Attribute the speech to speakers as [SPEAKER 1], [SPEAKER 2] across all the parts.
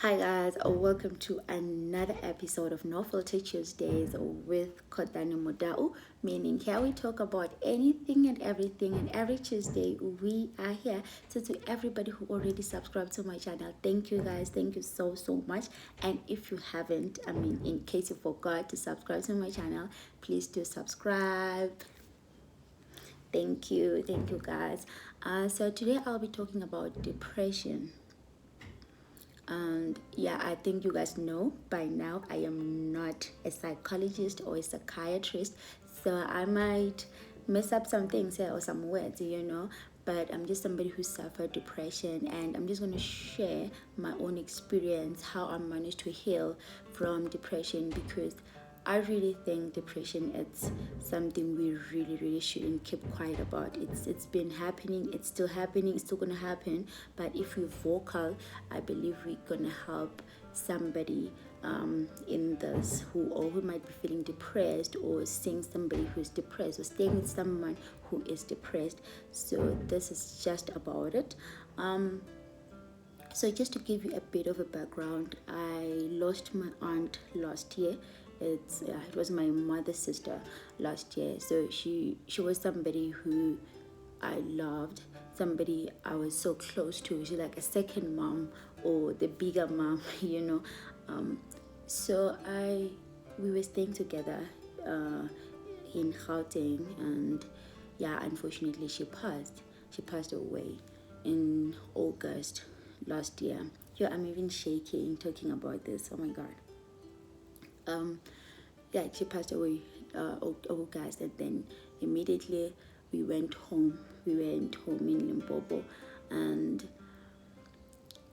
[SPEAKER 1] Hi guys, welcome to another episode of No Filter Tuesdays with Kodani Modau, meaning here we talk about anything and everything, and every Tuesday we are here. So to everybody who already subscribed to my channel, thank you guys, thank you so much. And if you haven't, in case you forgot to subscribe to my channel, please do subscribe. Thank you guys. So today I'll be talking about depression. And yeah, I think you guys know by now I am not a psychologist or a psychiatrist, so I might mess up some things here or some words, but I'm just somebody who suffered depression, and I'm just going to share my own experience, how I managed to heal from depression, because I really think depression is something we really shouldn't keep quiet about. It's been happening, it's still happening, it's still gonna happen. But if we're vocal, I believe we're gonna help somebody in this who might be feeling depressed, or seeing somebody who's depressed, or staying with someone who is depressed. So this is just about it. So just to give you a bit of a background, I lost my aunt last year. It was my mother's sister last year. So she was somebody who I loved, somebody I was so close to. She's like a second mom, or the bigger mom. So we were staying together in Gauteng, and yeah, unfortunately she passed. She passed away in August last year. Yeah, I'm even shaking talking about this. Oh my god. Yeah, she passed away August, and then immediately we went home. We went home in Limpopo, and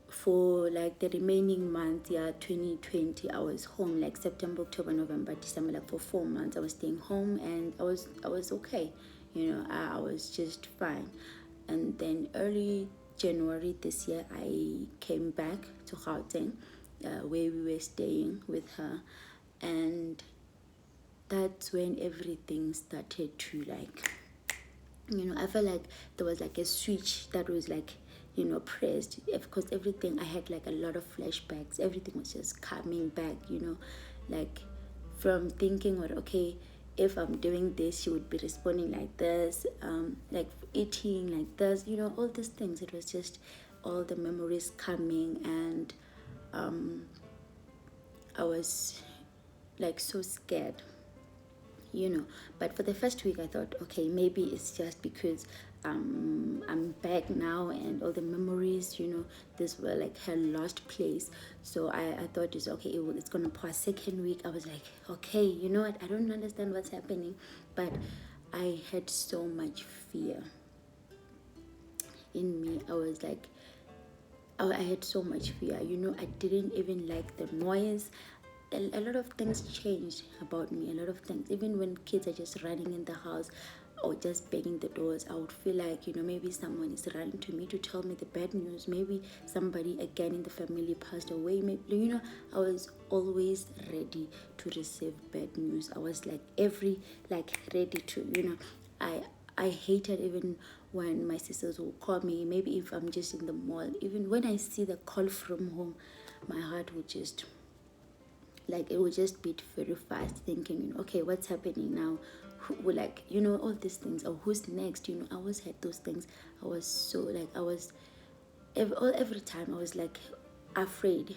[SPEAKER 1] for like the remaining month, 2020, I was home, like September, October, November, December, like for 4 months I was staying home, and I was okay. I was just fine. And then early January this year, I came back to Gauteng, where we were staying with her, and that's when everything started to I felt like there was like a switch that was pressed. Of course, everything, I had like a lot of flashbacks. Everything was just coming back, like from thinking, well, okay, if I'm doing this, she would be responding like this, like eating like this, all these things. It was just all the memories coming, and I was like so scared. But for the first week I thought, okay, maybe it's just because I'm back now, and all the memories, this were like her lost place. So I thought it's okay, it's gonna pass. Second week I was like, okay, you know what, I don't understand what's happening, but I had so much fear in me. I was like, I had so much fear. I didn't even like the noise. A lot of things changed about me. A lot of things. Even when kids are just running in the house or just banging the doors, I would feel like, maybe someone is running to me to tell me the bad news. Maybe somebody again in the family passed away. Maybe, I was always ready to receive bad news. I was ready to, I hated even when my sisters will call me. Maybe if I'm just in the mall, even when I see the call from home, my heart would just it would just beat very fast, thinking, okay, what's happening now? All these things, or who's next? I always had those things. I was so every time I was afraid,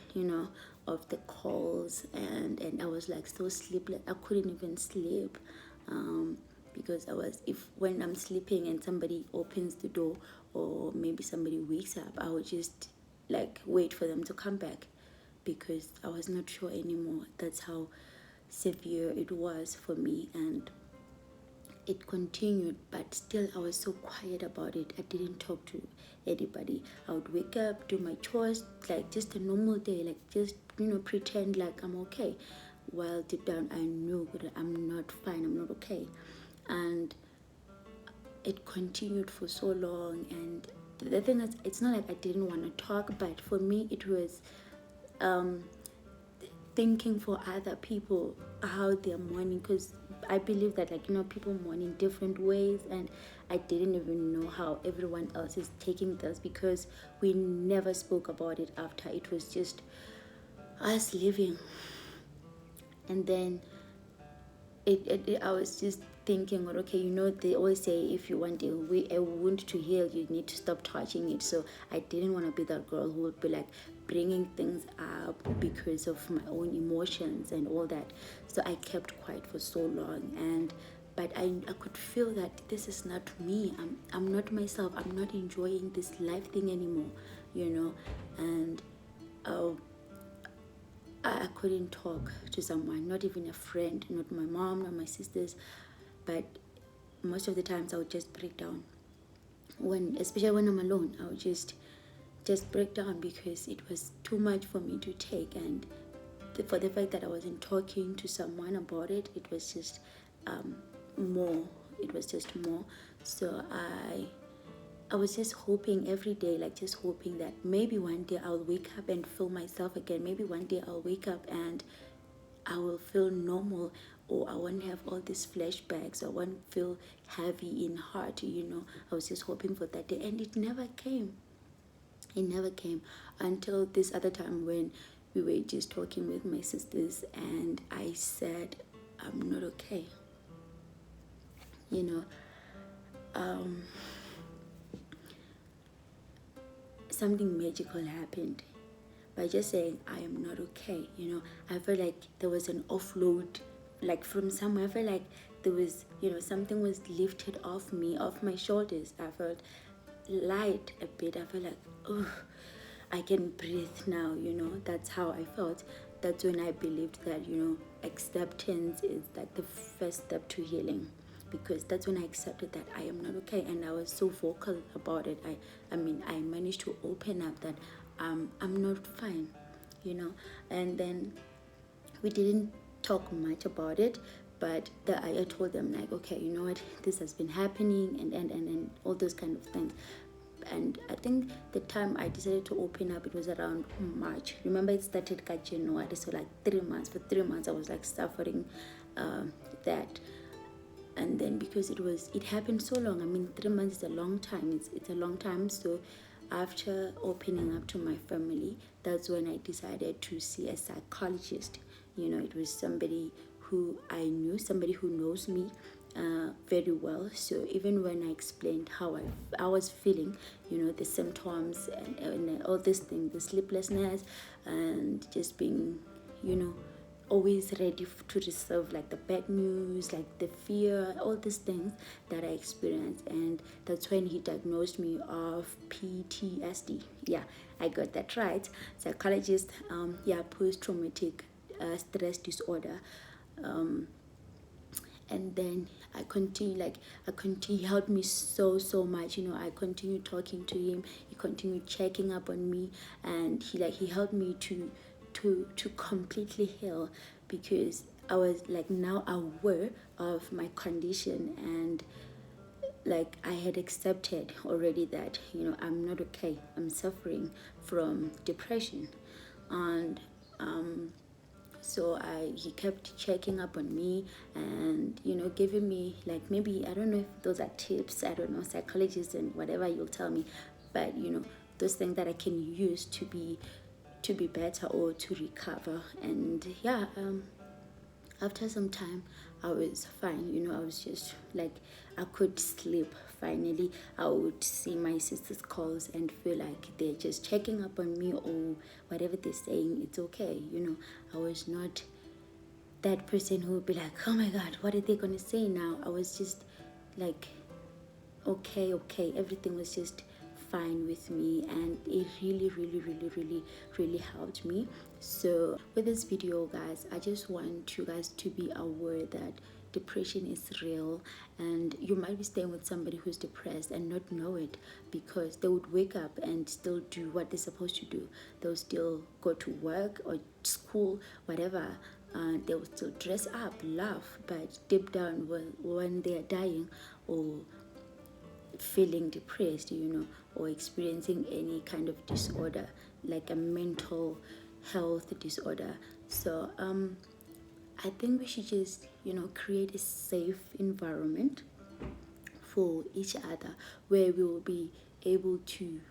[SPEAKER 1] of the calls, and I was so sleepless. I couldn't even sleep, because if when I'm sleeping and somebody opens the door, or maybe somebody wakes up, I would just wait for them to come back, because I was not sure anymore. That's how severe it was for me, and it continued, but still I was so quiet about it. I didn't talk to anybody. I would wake up, do my chores, just a normal day, just pretend like I'm okay, while deep down I knew that I'm not fine, I'm not okay. And it continued for so long, and the thing is, it's not like I didn't want to talk, but for me it was thinking for other people how they're mourning, because I believe that people mourn in different ways, and I didn't even know how everyone else is taking this, because we never spoke about it after. It was just I was leaving, and then I was just thinking, well, okay, they always say if you want a wound to heal, you need to stop touching it. So I didn't want to be that girl who would be like bringing things up because of my own emotions and all that. So I kept quiet for so long, but I could feel that this is not me. I'm not myself. I'm not enjoying this life thing anymore, and uh, I couldn't talk to someone, not even a friend, not my mom, not my sisters, but most of the times I would just break down. Especially when I'm alone, I would just break down because it was too much for me to take, and for the fact that I wasn't talking to someone about it, it was just more. It was just more. So I was just hoping every day, like just hoping that maybe one day I'll wake up and feel myself again. Maybe one day I'll wake up and I will feel normal, or I won't have all these flashbacks. I won't feel heavy in heart. I was just hoping for that day, and it never came. It never came until this other time when we were just talking with my sisters, and I said, I'm not okay. Something magical happened by just saying I am not okay. I felt like there was an offload, like from somewhere. I felt like there was, something was lifted off me, off my shoulders. I felt light a bit. I felt like, oh, I can breathe now. That's how I felt. That's when I believed that, acceptance is like the first step to healing, because that's when I accepted that I am not okay, and I was so vocal about it. I managed to open up that I'm not fine, and then we didn't talk much about it, but I told them, like, okay, you know what, this has been happening, and all those kind of things. And I think the time I decided to open up, it was around March. Remember, it started January, so like 3 months. For 3 months I was like suffering that. And then because it happened so long, 3 months is a long time. It's a long time. So after opening up to my family, that's when I decided to see a psychologist. It was somebody who I knew, somebody who knows me very well. So even when I explained how I was feeling, the symptoms and all this thing, the sleeplessness, and just being, always ready to receive like the bad news, like the fear, all these things that I experienced. And that's when he diagnosed me of PTSD. Yeah, I got that right. Psychologist, post-traumatic stress disorder. And then he helped me so much. I continued talking to him. He continued checking up on me, and he helped me to completely heal, because I was like now aware of my condition, and like I had accepted already that I'm not okay. I'm suffering from depression. And so he kept checking up on me, and giving me, like, maybe, I don't know if those are tips, I don't know, psychologists and whatever you'll tell me, but those things that I can use to be better or to recover. And yeah, after some time I was fine. I was just like, I could sleep finally. I would see my sister's calls and feel like they're just checking up on me, or whatever they're saying, it's okay. I was not that person who would be like, oh my god, what are they gonna say now? I was just like, okay, everything was just fine with me, and it really helped me. So with this video, guys, I just want you guys to be aware that depression is real, and you might be staying with somebody who's depressed and not know it, because they would wake up and still do what they're supposed to do. They'll still go to work or school, whatever. They will still dress up, laugh, but deep down, when they are dying or feeling depressed, or experiencing any kind of disorder, like a mental health disorder. So I think we should just create a safe environment for each other, where we will be able to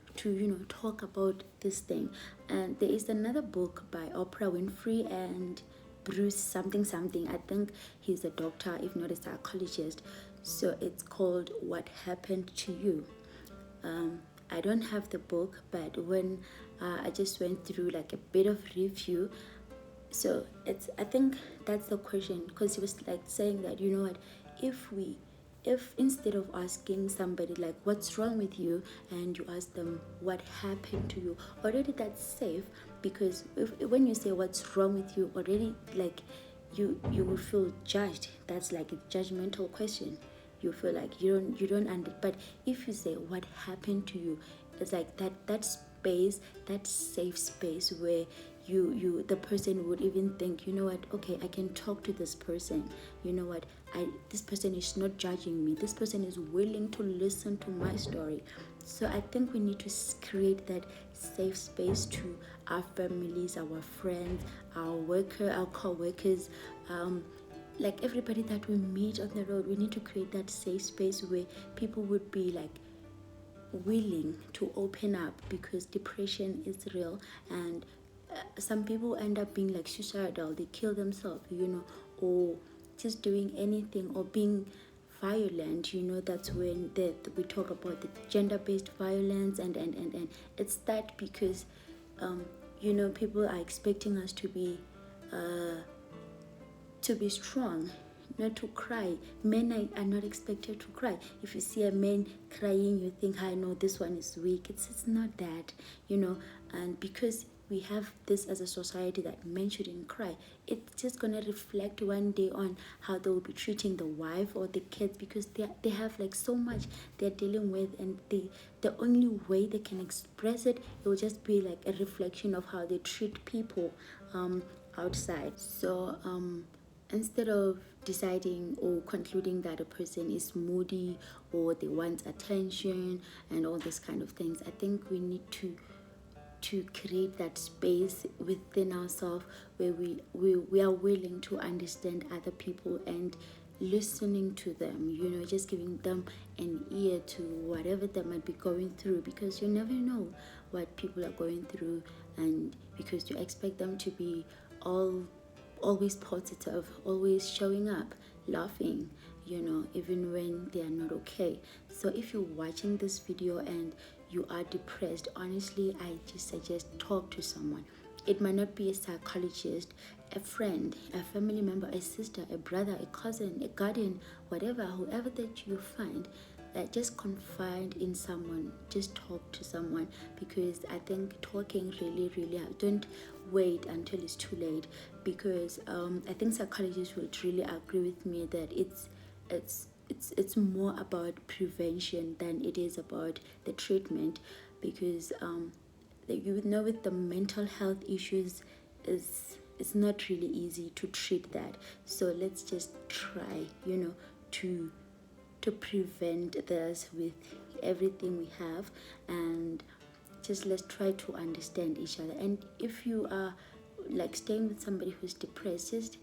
[SPEAKER 1] talk about this thing. And there is another book by Oprah Winfrey and Bruce something something. I think he's a doctor, if not a psychologist. So it's called What Happened to You. I don't have the book, but when I just went through like a bit of review, so I think that's the question, because he was like saying that, you know what, if instead of asking somebody like what's wrong with you, and you ask them what happened to you, already that's safe. Because when you say what's wrong with you, already like you will feel judged. That's like a judgmental question. You feel like you don't but if you say what happened to you, it's like that space, that safe space where the person would even think, you know what, okay, I can talk to this person. You know what, this person is not judging me, this person is willing to listen to my story. So I think we need to create that safe space to our families, our friends, our co-workers, like everybody that we meet on the road. We need to create that safe space where people would be like willing to open up, because depression is real. And some people end up being like suicidal, they kill themselves, or just doing anything, or being violent. That's when we talk about the gender-based violence, and it's that because people are expecting us to be strong, not to cry. Men are not expected to cry. If you see a man crying, you think, I know this one is weak. It's not that, and because we have this as a society that men shouldn't cry, it's just gonna reflect one day on how they will be treating the wife or the kids, because they have like so much they're dealing with, and the only way they can express it will just be like a reflection of how they treat people outside. So instead of deciding or concluding that a person is moody or they want attention and all these kind of things, I think we need to create that space within ourselves where we are willing to understand other people and listening to them, just giving them an ear to whatever they might be going through, because you never know what people are going through. And because you expect them to be always positive, always showing up, laughing, even when they are not okay. So if you're watching this video and you are depressed, honestly, I just suggest talk to someone. It might not be a psychologist, a friend, a family member, a sister, a brother, a cousin, a guardian, whoever that you find. Just confide in someone, just talk to someone, because I think talking really don't wait until it's too late, because I think psychologists would really agree with me that it's more about prevention than it is about the treatment, because with the mental health issues, it's not really easy to treat that. So let's just try to prevent this with everything we have, and just let's try to understand each other. And if you are like staying with somebody who's depressed, just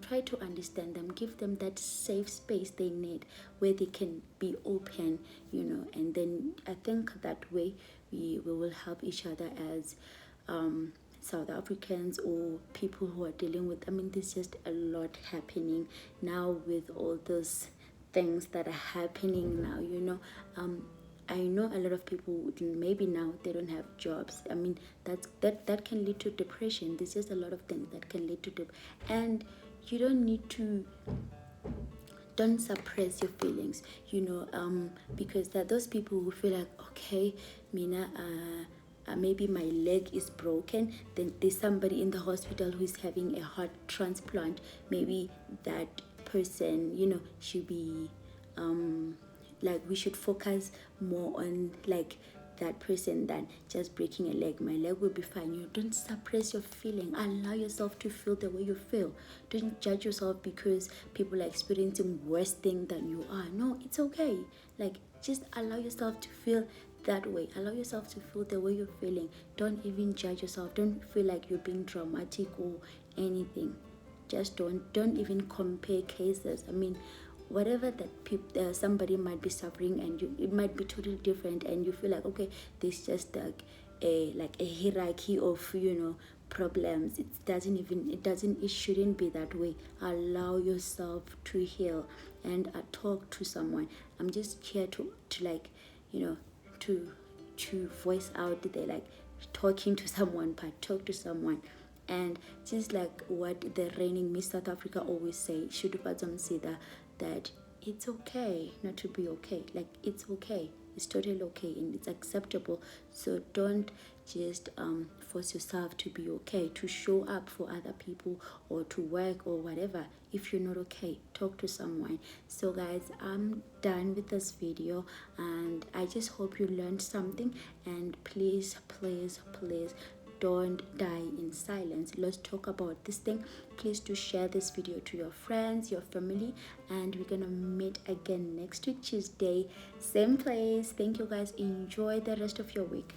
[SPEAKER 1] try to understand them, give them that safe space they need where they can be open, and then I think that way we will help each other as South Africans or people who are dealing with, there's just a lot happening now with all those things that are happening now. I know a lot of people, maybe now they don't have jobs. That can lead to depression. There's just a lot of things that can lead to and you don't suppress your feelings, because there are those people who feel like, okay, Mina, maybe my leg is broken, then there's somebody in the hospital who's having a heart transplant. Maybe that person, should be like, we should focus more on like that person than just breaking a leg. My leg will be fine. Don't suppress your feeling. Allow yourself to feel the way you feel. Don't judge yourself because people are experiencing worse things than you are. No, it's okay. Like, just allow yourself to feel that way. Allow yourself to feel the way you're feeling. Don't even judge yourself. Don't feel like you're being dramatic or anything. Just don't even compare cases. whatever that somebody might be suffering, and it might be totally different, and you feel like, okay, there's just like a hierarchy of, problems. It shouldn't be that way. Allow yourself to heal, and talk to someone. I'm just here to like, to voice out there, like talking to someone, but talk to someone. And just like what the reigning Miss South Africa always say, that it's okay not to be okay. Like, it's okay, it's totally okay, and it's acceptable. So don't just force yourself to be okay, to show up for other people, or to work, or whatever. If you're not okay, talk to someone. So guys, I'm done with this video, and I just hope you learned something. And please, please, please, don't die in silence. Let's talk about this thing. Please do share this video to your friends, your family, and we're gonna meet again next week, Tuesday, same place. Thank you guys. Enjoy the rest of your week.